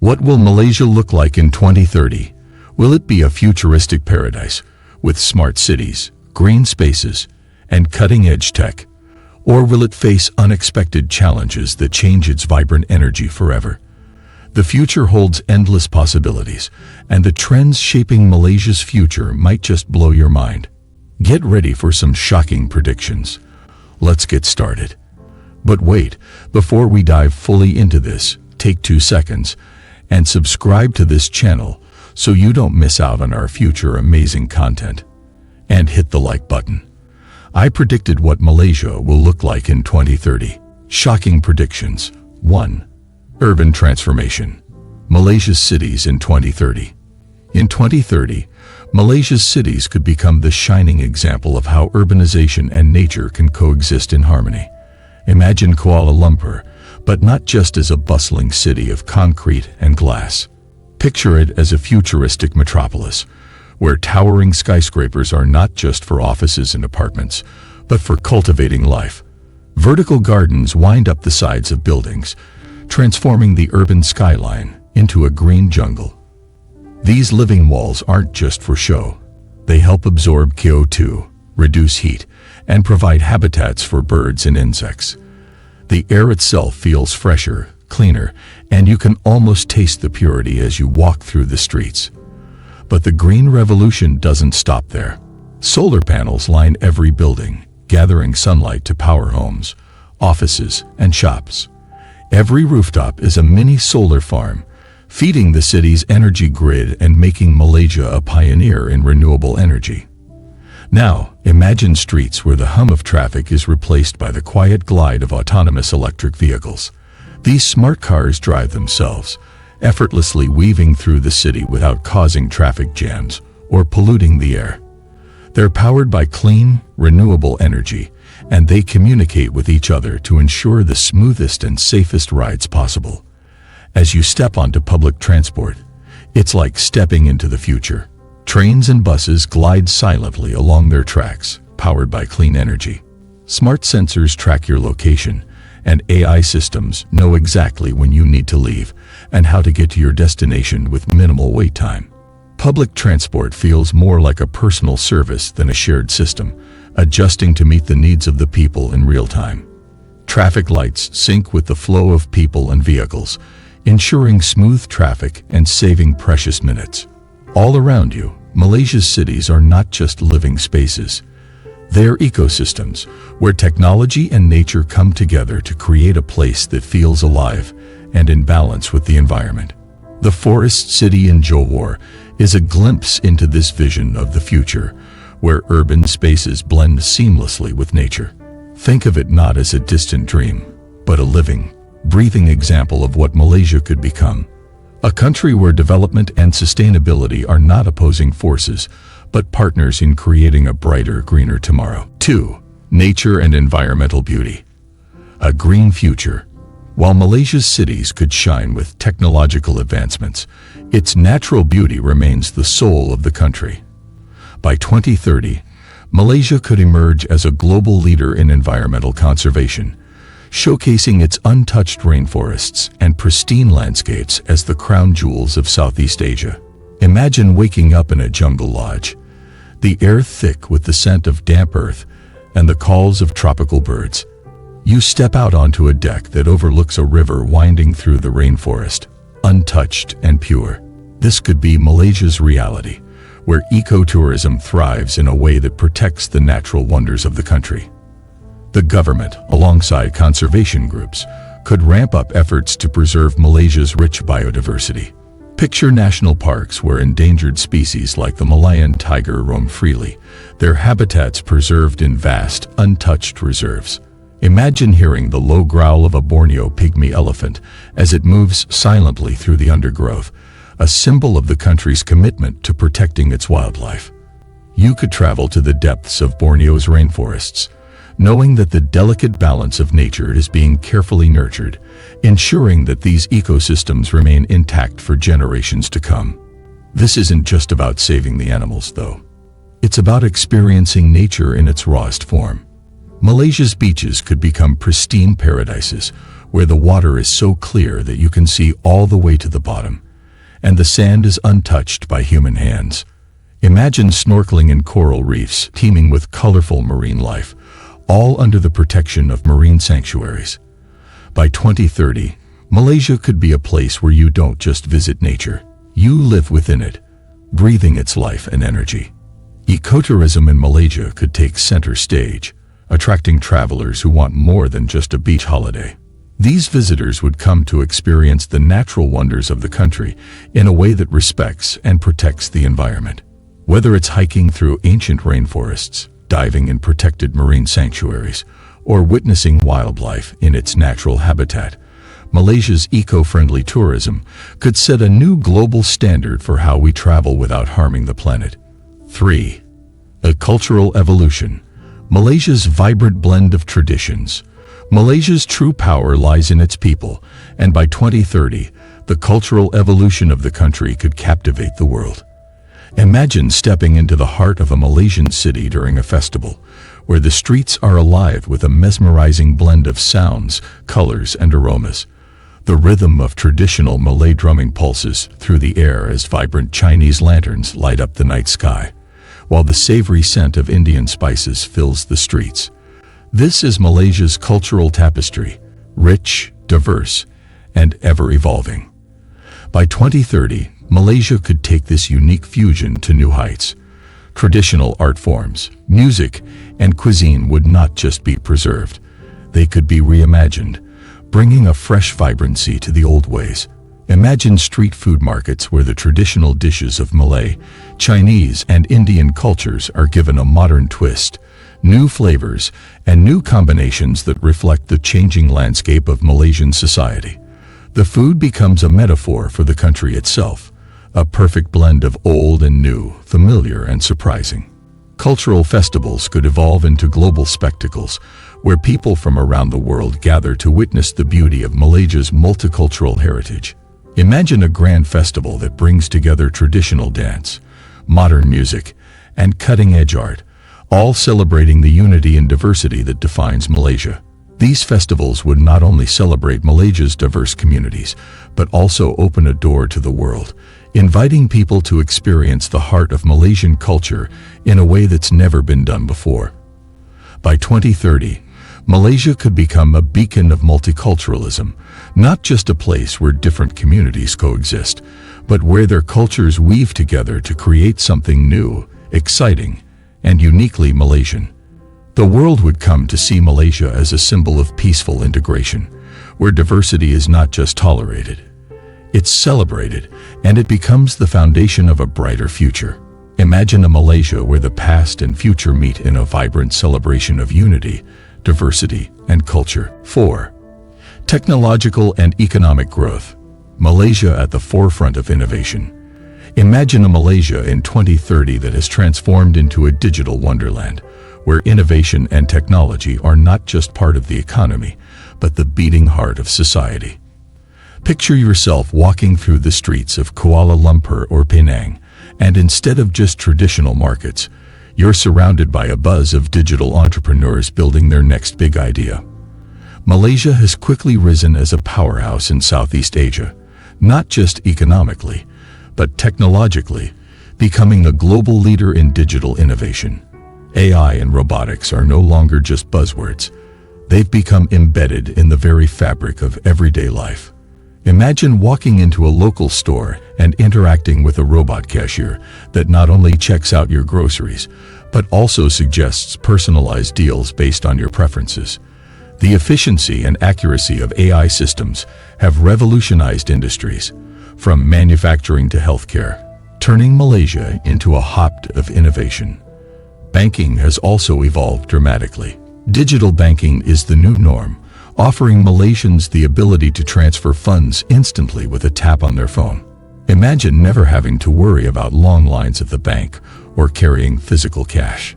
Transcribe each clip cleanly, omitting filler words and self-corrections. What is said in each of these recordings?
What will Malaysia look like in 2030? Will it be a futuristic paradise with smart cities, green spaces, and cutting-edge tech? Or will it face unexpected challenges that change its vibrant energy forever? The future holds endless possibilities, and the trends shaping Malaysia's future might just blow your mind. Get ready for some shocking predictions. Let's get started. But wait, before we dive fully into this, take 2 seconds and subscribe to this channel so you don't miss out on our future amazing content. And hit the like button. I predicted what Malaysia will look like in 2030. Shocking predictions. 1. Urban transformation. Malaysia's cities in 2030. In 2030, Malaysia's cities could become the shining example of how urbanization and nature can coexist in harmony. Imagine Kuala Lumpur, but not just as a bustling city of concrete and glass. Picture it as a futuristic metropolis, where towering skyscrapers are not just for offices and apartments, but for cultivating life. Vertical gardens wind up the sides of buildings, transforming the urban skyline into a green jungle. These living walls aren't just for show. They help absorb CO2, reduce heat, and provide habitats for birds and insects. The air itself feels fresher, cleaner, and you can almost taste the purity as you walk through the streets. But the green revolution doesn't stop there. Solar panels line every building, gathering sunlight to power homes, offices, and shops. Every rooftop is a mini solar farm, feeding the city's energy grid and making Malaysia a pioneer in renewable energy. Now, imagine streets where the hum of traffic is replaced by the quiet glide of autonomous electric vehicles. These smart cars drive themselves, effortlessly weaving through the city without causing traffic jams or polluting the air. They're powered by clean, renewable energy, and they communicate with each other to ensure the smoothest and safest rides possible. As you step onto public transport, it's like stepping into the future. Trains and buses glide silently along their tracks, powered by clean energy. Smart sensors track your location, and AI systems know exactly when you need to leave and how to get to your destination with minimal wait time. Public transport feels more like a personal service than a shared system, adjusting to meet the needs of the people in real time. Traffic lights sync with the flow of people and vehicles, ensuring smooth traffic and saving precious minutes. All around you, Malaysia's cities are not just living spaces. They're ecosystems, where technology and nature come together to create a place that feels alive and in balance with the environment. The Forest City in Johor is a glimpse into this vision of the future, where urban spaces blend seamlessly with nature. Think of it not as a distant dream, but a living, breathing example of what Malaysia could become. A country where development and sustainability are not opposing forces, but partners in creating a brighter, greener tomorrow. 2. Nature and environmental beauty. A green future. While Malaysia's cities could shine with technological advancements, its natural beauty remains the soul of the country. By 2030, Malaysia could emerge as a global leader in environmental conservation, showcasing its untouched rainforests and pristine landscapes as the crown jewels of Southeast Asia. Imagine waking up in a jungle lodge, the air thick with the scent of damp earth and the calls of tropical birds. You step out onto a deck that overlooks a river winding through the rainforest, untouched and pure. This could be Malaysia's reality, where ecotourism thrives in a way that protects the natural wonders of the country. The government, alongside conservation groups, could ramp up efforts to preserve Malaysia's rich biodiversity. Picture national parks where endangered species like the Malayan tiger roam freely, their habitats preserved in vast, untouched reserves. Imagine hearing the low growl of a Borneo pygmy elephant as it moves silently through the undergrowth, a symbol of the country's commitment to protecting its wildlife. You could travel to the depths of Borneo's rainforests, knowing that the delicate balance of nature is being carefully nurtured, ensuring that these ecosystems remain intact for generations to come. This isn't just about saving the animals, though. It's about experiencing nature in its rawest form. Malaysia's beaches could become pristine paradises, where the water is so clear that you can see all the way to the bottom, and the sand is untouched by human hands. Imagine snorkeling in coral reefs teeming with colorful marine life, all under the protection of marine sanctuaries. By 2030, Malaysia could be a place where you don't just visit nature, you live within it, breathing its life and energy. Ecotourism in Malaysia could take center stage, attracting travelers who want more than just a beach holiday. These visitors would come to experience the natural wonders of the country in a way that respects and protects the environment. Whether it's hiking through ancient rainforests, diving in protected marine sanctuaries, or witnessing wildlife in its natural habitat, Malaysia's eco-friendly tourism could set a new global standard for how we travel without harming the planet. 3. A cultural evolution. Malaysia's vibrant blend of traditions. Malaysia's true power lies in its people, and by 2030, the cultural evolution of the country could captivate the world. Imagine stepping into the heart of a Malaysian city during a festival, where the streets are alive with a mesmerizing blend of sounds, colors, and aromas. The rhythm of traditional Malay drumming pulses through the air as vibrant Chinese lanterns light up the night sky, while the savory scent of Indian spices fills the streets. This is Malaysia's cultural tapestry, rich, diverse, and ever-evolving. By 2030, Malaysia could take this unique fusion to new heights. Traditional art forms, music, and cuisine would not just be preserved. They could be reimagined, bringing a fresh vibrancy to the old ways. Imagine street food markets where the traditional dishes of Malay, Chinese, and Indian cultures are given a modern twist, new flavors, and new combinations that reflect the changing landscape of Malaysian society. The food becomes a metaphor for the country itself, a perfect blend of old and new, familiar and surprising. Cultural festivals could evolve into global spectacles, where people from around the world gather to witness the beauty of Malaysia's multicultural heritage. Imagine a grand festival that brings together traditional dance, modern music, and cutting-edge art, all celebrating the unity and diversity that defines Malaysia. These festivals would not only celebrate Malaysia's diverse communities, but also open a door to the world, inviting people to experience the heart of Malaysian culture in a way that's never been done before. By 2030, Malaysia could become a beacon of multiculturalism, not just a place where different communities coexist, but where their cultures weave together to create something new, exciting, and uniquely Malaysian. The world would come to see Malaysia as a symbol of peaceful integration, where diversity is not just tolerated, it's celebrated, and it becomes the foundation of a brighter future. Imagine a Malaysia where the past and future meet in a vibrant celebration of unity, diversity, and culture. 4. Technological and economic growth. Malaysia at the forefront of innovation. Imagine a Malaysia in 2030 that has transformed into a digital wonderland, where innovation and technology are not just part of the economy, but the beating heart of society. Picture yourself walking through the streets of Kuala Lumpur or Penang, and instead of just traditional markets, you're surrounded by a buzz of digital entrepreneurs building their next big idea. Malaysia has quickly risen as a powerhouse in Southeast Asia, not just economically, but technologically, becoming a global leader in digital innovation. AI and robotics are no longer just buzzwords. They've become embedded in the very fabric of everyday life. Imagine walking into a local store and interacting with a robot cashier that not only checks out your groceries, but also suggests personalized deals based on your preferences. The efficiency and accuracy of AI systems have revolutionized industries, from manufacturing to healthcare, turning Malaysia into a hub of innovation. Banking has also evolved dramatically. Digital banking is the new norm, offering Malaysians the ability to transfer funds instantly with a tap on their phone. Imagine never having to worry about long lines at the bank or carrying physical cash.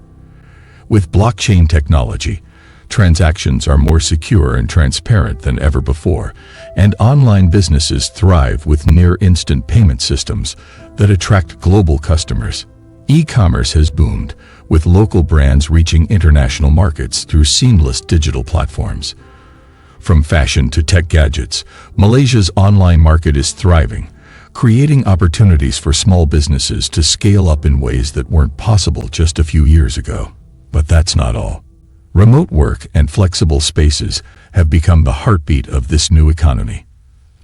With blockchain technology, transactions are more secure and transparent than ever before, and online businesses thrive with near-instant payment systems that attract global customers. E-commerce has boomed, with local brands reaching international markets through seamless digital platforms. From fashion to tech gadgets, Malaysia's online market is thriving, creating opportunities for small businesses to scale up in ways that weren't possible just a few years ago. But that's not all. Remote work and flexible spaces have become the heartbeat of this new economy.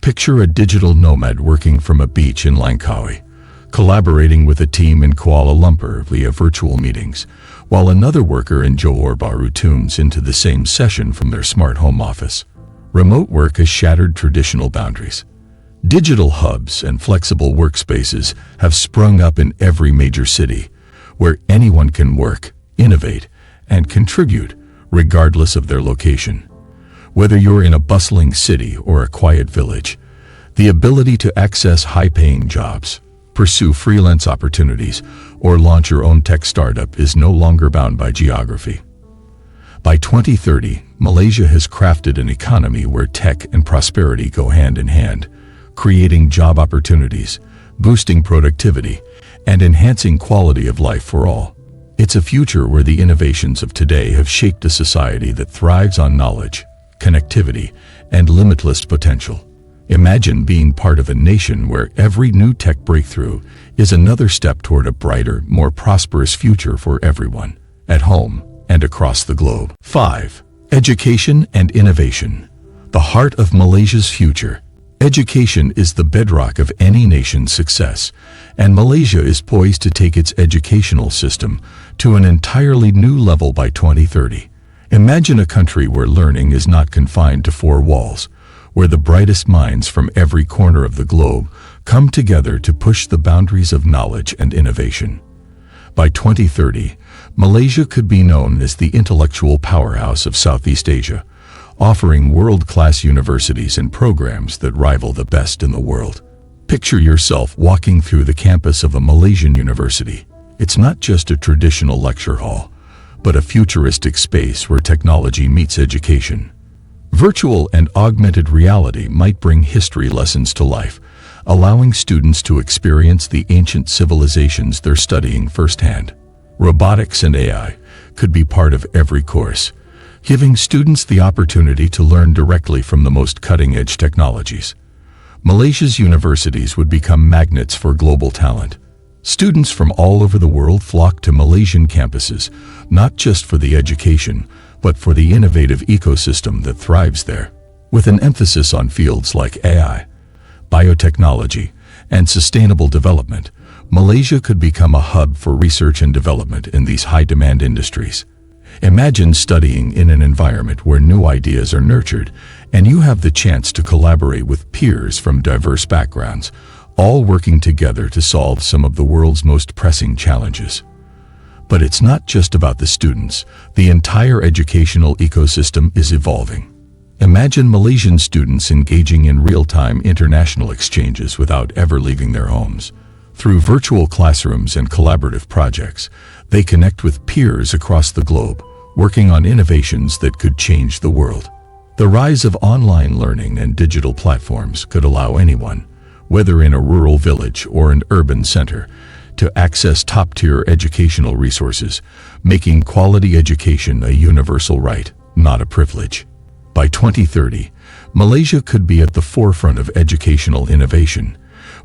Picture a digital nomad working from a beach in Langkawi, collaborating with a team in Kuala Lumpur via virtual meetings, while another worker in Johor Bahru tunes into the same session from their smart home office. Remote work has shattered traditional boundaries. Digital hubs and flexible workspaces have sprung up in every major city, where anyone can work, innovate, and contribute, regardless of their location. Whether you're in a bustling city or a quiet village, the ability to access high-paying jobs, pursue freelance opportunities, or launch your own tech startup is no longer bound by geography. By 2030, Malaysia has crafted an economy where tech and prosperity go hand in hand, creating job opportunities, boosting productivity, and enhancing quality of life for all. It's a future where the innovations of today have shaped a society that thrives on knowledge, connectivity, and limitless potential. Imagine being part of a nation where every new tech breakthrough is another step toward a brighter, more prosperous future for everyone, at home and across the globe. 5. Education and innovation. The heart of Malaysia's future. Education is the bedrock of any nation's success, and Malaysia is poised to take its educational system to an entirely new level by 2030. Imagine a country where learning is not confined to four walls, where the brightest minds from every corner of the globe come together to push the boundaries of knowledge and innovation. By 2030, Malaysia could be known as the intellectual powerhouse of Southeast Asia, offering world-class universities and programs that rival the best in the world. Picture yourself walking through the campus of a Malaysian university. It's not just a traditional lecture hall, but a futuristic space where technology meets education. Virtual and augmented reality might bring history lessons to life, allowing students to experience the ancient civilizations they're studying firsthand. Robotics and AI could be part of every course, giving students the opportunity to learn directly from the most cutting-edge technologies. Malaysia's universities would become magnets for global talent. Students from all over the world flock to Malaysian campuses, not just for the education, but for the innovative ecosystem that thrives there. With an emphasis on fields like AI, biotechnology, and sustainable development, Malaysia could become a hub for research and development in these high-demand industries. Imagine studying in an environment where new ideas are nurtured, and you have the chance to collaborate with peers from diverse backgrounds, all working together to solve some of the world's most pressing challenges. But it's not just about the students. The entire educational ecosystem is evolving. Imagine Malaysian students engaging in real-time international exchanges without ever leaving their homes. Through virtual classrooms and collaborative projects, they connect with peers across the globe, working on innovations that could change the world. The rise of online learning and digital platforms could allow anyone, whether in a rural village or an urban center, to access top-tier educational resources, making quality education a universal right, not a privilege. By 2030, Malaysia could be at the forefront of educational innovation,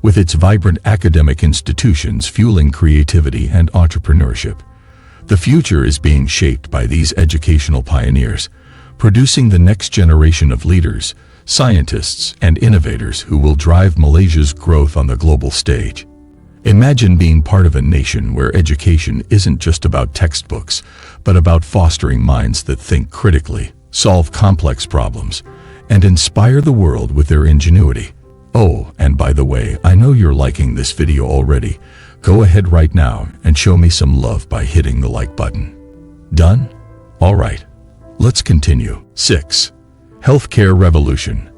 with its vibrant academic institutions fueling creativity and entrepreneurship. The future is being shaped by these educational pioneers, producing the next generation of leaders, scientists, and innovators who will drive Malaysia's growth on the global stage. Imagine being part of a nation where education isn't just about textbooks, but about fostering minds that think critically, solve complex problems, and inspire the world with their ingenuity. Oh, and by the way, I know you're liking this video already. Go ahead right now and show me some love by hitting the like button. Done? Alright, let's continue. 6. Healthcare revolution.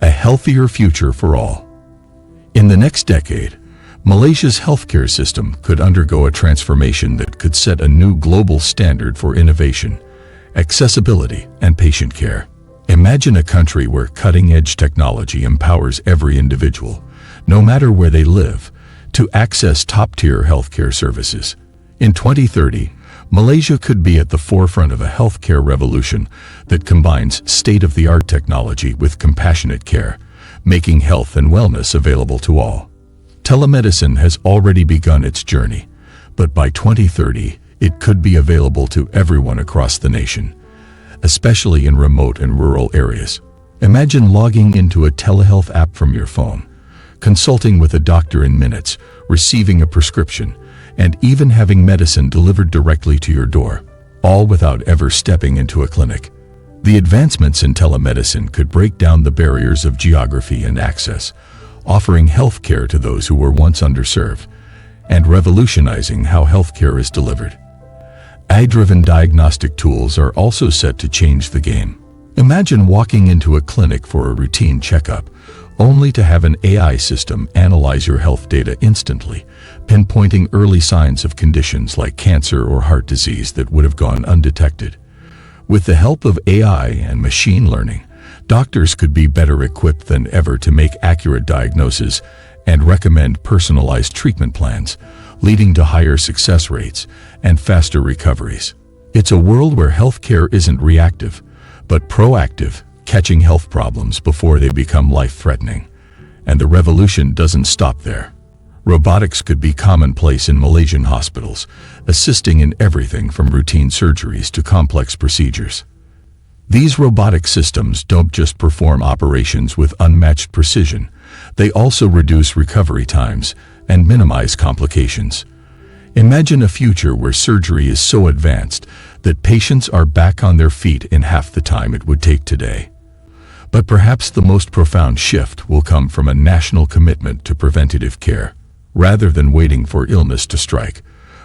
A healthier future for all. In the next decade, Malaysia's healthcare system could undergo a transformation that could set a new global standard for innovation, accessibility, and patient care. Imagine a country where cutting-edge technology empowers every individual, no matter where they live, to access top-tier healthcare services. In 2030, Malaysia could be at the forefront of a healthcare revolution that combines state-of-the-art technology with compassionate care, making health and wellness available to all. Telemedicine has already begun its journey, but by 2030, it could be available to everyone across the nation, especially in remote and rural areas. Imagine logging into a telehealth app from your phone, consulting with a doctor in minutes, receiving a prescription, and even having medicine delivered directly to your door, all without ever stepping into a clinic. The advancements in telemedicine could break down the barriers of geography and access, offering healthcare to those who were once underserved, and revolutionizing how healthcare is delivered. AI-driven diagnostic tools are also set to change the game. Imagine walking into a clinic for a routine checkup, only to have an AI system analyze your health data instantly, pinpointing early signs of conditions like cancer or heart disease that would have gone undetected. With the help of AI and machine learning, doctors could be better equipped than ever to make accurate diagnoses and recommend personalized treatment plans, leading to higher success rates and faster recoveries. It's a world where healthcare isn't reactive, but proactive, catching health problems before they become life-threatening. And the revolution doesn't stop there. Robotics could be commonplace in Malaysian hospitals, assisting in everything from routine surgeries to complex procedures. These robotic systems don't just perform operations with unmatched precision, they also reduce recovery times and minimize complications. Imagine a future where surgery is so advanced that patients are back on their feet in half the time it would take today. But perhaps the most profound shift will come from a national commitment to preventative care. Rather than waiting for illness to strike,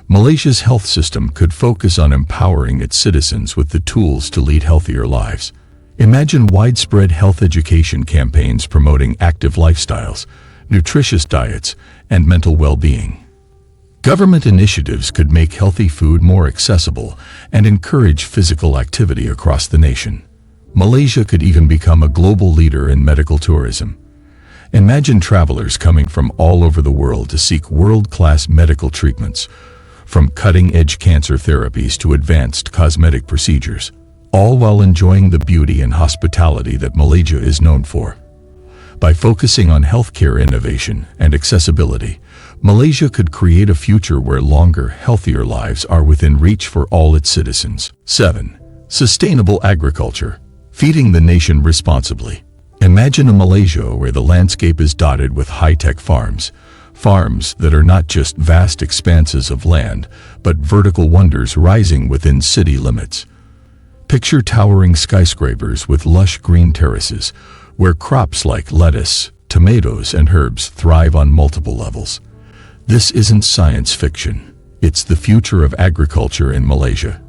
Malaysia's health system could focus on empowering its citizens with the tools to lead healthier lives. Imagine widespread health education campaigns promoting active lifestyles, nutritious diets, and mental well-being. Government initiatives could make healthy food more accessible and encourage physical activity across the nation. Malaysia could even become a global leader in medical tourism. Imagine travelers coming from all over the world to seek world-class medical treatments, from cutting-edge cancer therapies to advanced cosmetic procedures, all while enjoying the beauty and hospitality that Malaysia is known for. By focusing on healthcare innovation and accessibility, Malaysia could create a future where longer, healthier lives are within reach for all its citizens. 7. Sustainable agriculture. Feeding the nation responsibly. Imagine a Malaysia where the landscape is dotted with high-tech farms that are not just vast expanses of land, but vertical wonders rising within city limits. Picture towering skyscrapers with lush green terraces, where crops like lettuce, tomatoes, and herbs thrive on multiple levels. This isn't science fiction. It's the future of agriculture in Malaysia.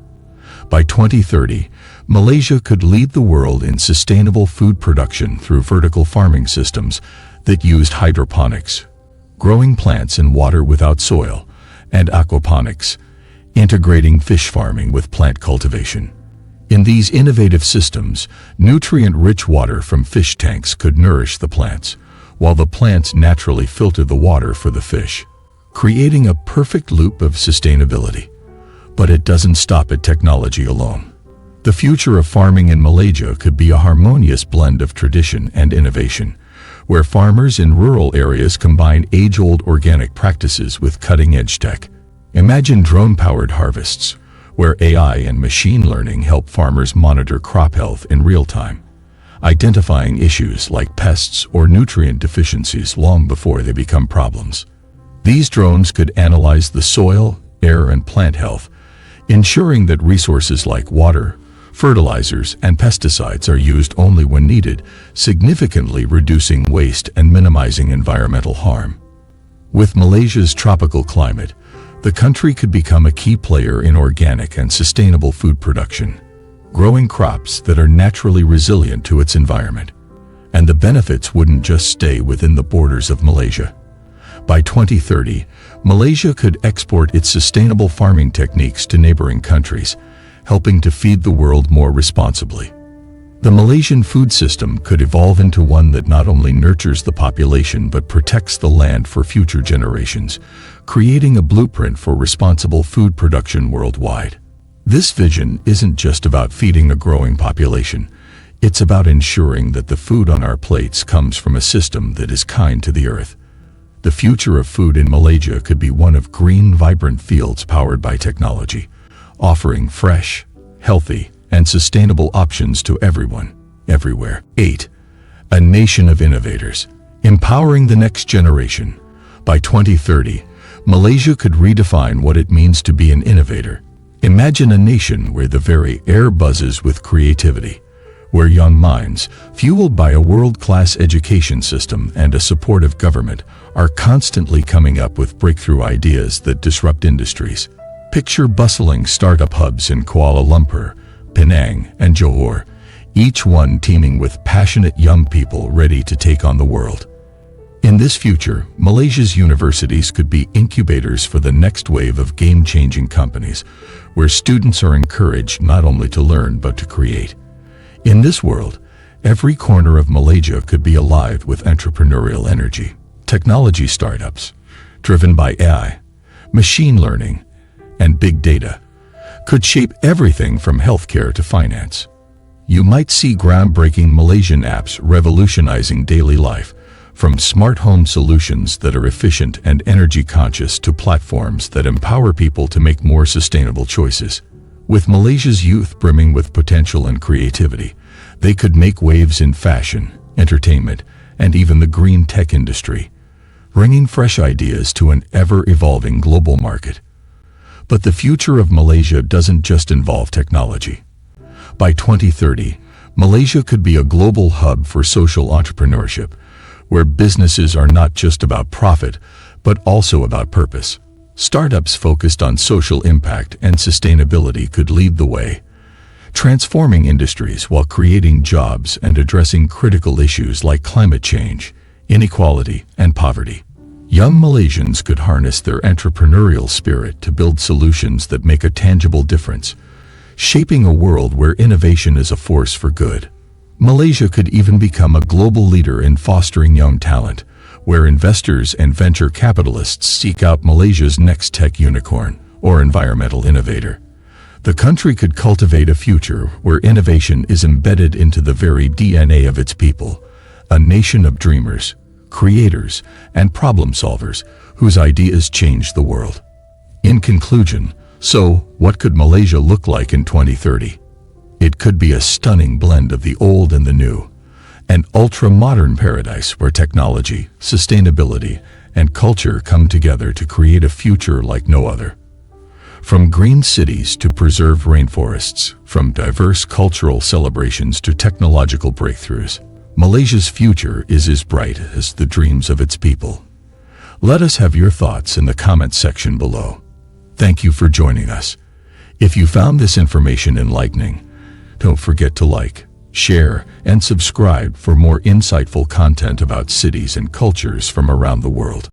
By 2030, Malaysia could lead the world in sustainable food production through vertical farming systems that used hydroponics, growing plants in water without soil, and aquaponics, integrating fish farming with plant cultivation. In these innovative systems, nutrient-rich water from fish tanks could nourish the plants, while the plants naturally filter the water for the fish, creating a perfect loop of sustainability. But it doesn't stop at technology alone. The future of farming in Malaysia could be a harmonious blend of tradition and innovation, where farmers in rural areas combine age-old organic practices with cutting-edge tech. Imagine drone-powered harvests, where AI and machine learning help farmers monitor crop health in real time, identifying issues like pests or nutrient deficiencies long before they become problems. These drones could analyze the soil, air, and plant health, ensuring that resources like water, fertilizers, and pesticides are used only when needed, significantly reducing waste and minimizing environmental harm. With Malaysia's tropical climate, the country could become a key player in organic and sustainable food production, growing crops that are naturally resilient to its environment. And the benefits wouldn't just stay within the borders of Malaysia. By 2030, Malaysia could export its sustainable farming techniques to neighboring countries, helping to feed the world more responsibly. The Malaysian food system could evolve into one that not only nurtures the population but protects the land for future generations, creating a blueprint for responsible food production worldwide. This vision isn't just about feeding a growing population. It's about ensuring that the food on our plates comes from a system that is kind to the earth. The future of food in Malaysia could be one of green, vibrant fields powered by technology, offering fresh, healthy, and sustainable options to everyone, everywhere. 8. A nation of innovators, empowering the next generation. By 2030, Malaysia could redefine what it means to be an innovator. Imagine a nation where the very air buzzes with creativity, where young minds, fueled by a world-class education system and a supportive government, are constantly coming up with breakthrough ideas that disrupt industries. Picture bustling startup hubs in Kuala Lumpur, Penang, and Johor, each one teeming with passionate young people ready to take on the world. In this future, Malaysia's universities could be incubators for the next wave of game-changing companies, where students are encouraged not only to learn but to create. In this world, every corner of Malaysia could be alive with entrepreneurial energy. Technology startups, driven by AI, machine learning, and big data, could shape everything from healthcare to finance. You might see groundbreaking Malaysian apps revolutionizing daily life, from smart home solutions that are efficient and energy conscious to platforms that empower people to make more sustainable choices. With Malaysia's youth brimming with potential and creativity, they could make waves in fashion, entertainment, and even the green tech industry, bringing fresh ideas to an ever-evolving global market. But the future of Malaysia doesn't just involve technology. By 2030, Malaysia could be a global hub for social entrepreneurship, where businesses are not just about profit, but also about purpose. Startups focused on social impact and sustainability could lead the way, transforming industries while creating jobs and addressing critical issues like climate change, inequality, and poverty. Young Malaysians could harness their entrepreneurial spirit to build solutions that make a tangible difference, shaping a world where innovation is a force for good. Malaysia could even become a global leader in fostering young talent, where investors and venture capitalists seek out Malaysia's next tech unicorn or environmental innovator. The country could cultivate a future where innovation is embedded into the very DNA of its people, a nation of dreamers, creators, and problem solvers whose ideas change the world. In conclusion, so what could Malaysia look like in 2030? It could be a stunning blend of the old and the new, an ultra-modern paradise where technology, sustainability, and culture come together to create a future like no other. From green cities to preserved rainforests, from diverse cultural celebrations to technological breakthroughs, Malaysia's future is as bright as the dreams of its people. Let us have your thoughts in the comments section below. Thank you for joining us. If you found this information enlightening, don't forget to like, share, and subscribe for more insightful content about cities and cultures from around the world.